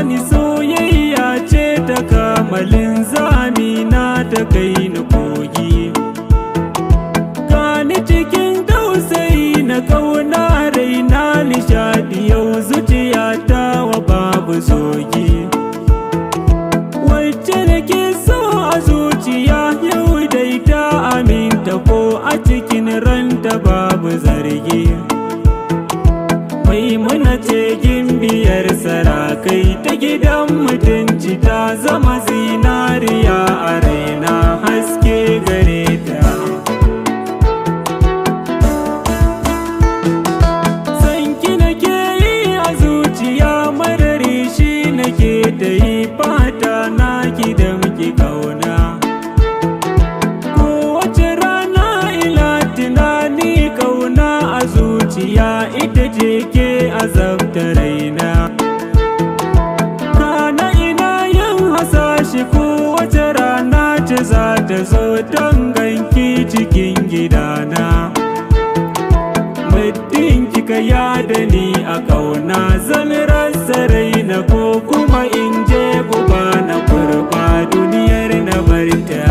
bani soyayya ce ta kamalin zamina ta kai ni kogi. Gani cikin tausayi na kauna raina nishadi yau zuciyata wa babu zogi. Wacce nake so a zuciya yau dai ta aminta ko a cikin ranta babu zargi. Maimuna ce gimbiyar sarakai ta gidan mutunci ta zama zinariya a raina haske gare ta. Sanki nake yi a zuciya marari shi nake da yi fata na ki da muke kauna. Kowace rana ila tunani kauna a zuciya ita ce ke azabta raina. Kana ina yin hasashe kowace rana ce za ta zo don ganki cikin gidana. Muddin kika yada ni a kauna zan rasa raina ko kuma in je guba na kurba duniyar na barta.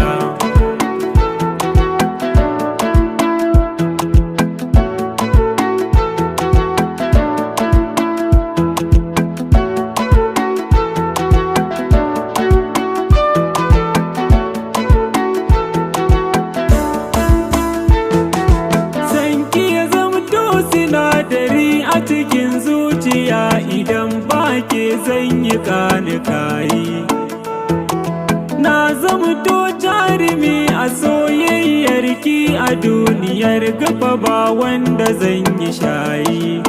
Sinadari a cikin zuciya idan ba ke zan yi kanikayi. Na zamto jarumi a soyayyar ki a duniyar gaba ba wanda zan yi shayi.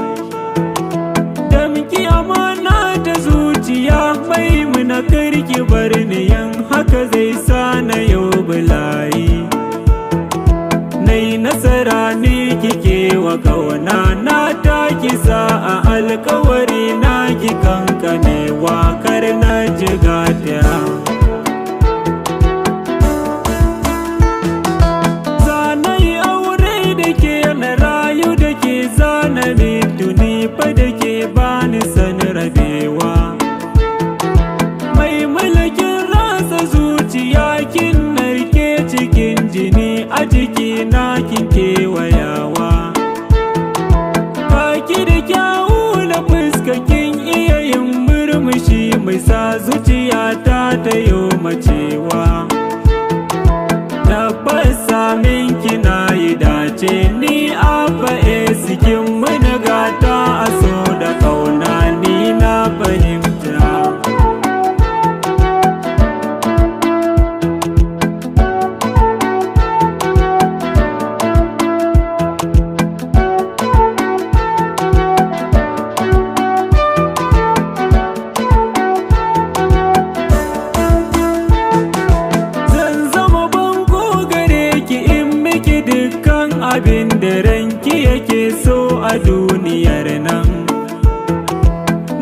Damki amana ta zuciya maimuna karki bar ni yan haka zai sa na yau bulayi. Nai nasara ne kike wa kauna na taki sa a alkawari na ki kankane wakar na jigata. Zanai aure da ke na rayu da ke zana tuni fa da ke bani san rabewa. Mai mulkin rasa zuciya kin narke cikin jini a jiki na kin kewayawa. Baki da kyawu na fuska kin iya yin murmushi mai sa zuciyata ta yi macewa. Tabbas samin kina yi dace ni Abba Ac kin mini gata a so da kauna ni na fahimta. Abin da ranki yake so a duniyar nan.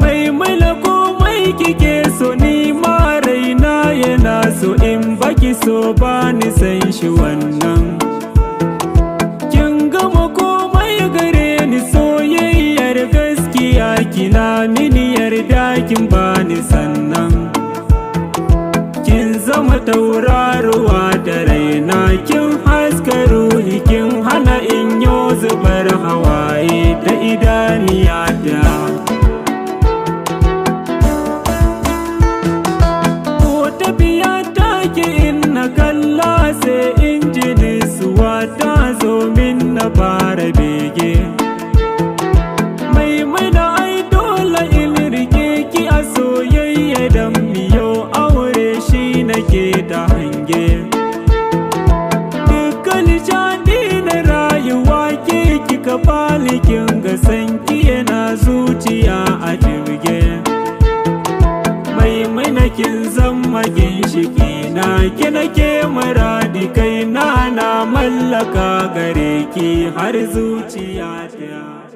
Maimuna komai kike so ni ma raina yana so in baki so ba ni san shi wannan. Kin gama komai gare ni soyayyar gaskiya kina mini yarda kin bani sannan. Kin zama tauraruwa da raina kin haska ruhi kin hana in yo zubar hawaye da idaniyata. Ko tafiya take in na kalla sai injini suwa ta zo min na fara bege. Maimuna ai dole in rike ki a soyayya dan miyo aure shi nake da hange. Dukkan jadi na rayuwa ke kika falikin ga sanki yana zuciya a jirge. Maimuna kin zama ginshiki na ki nake muradi kai na mallaka gare ki har zuciya ta.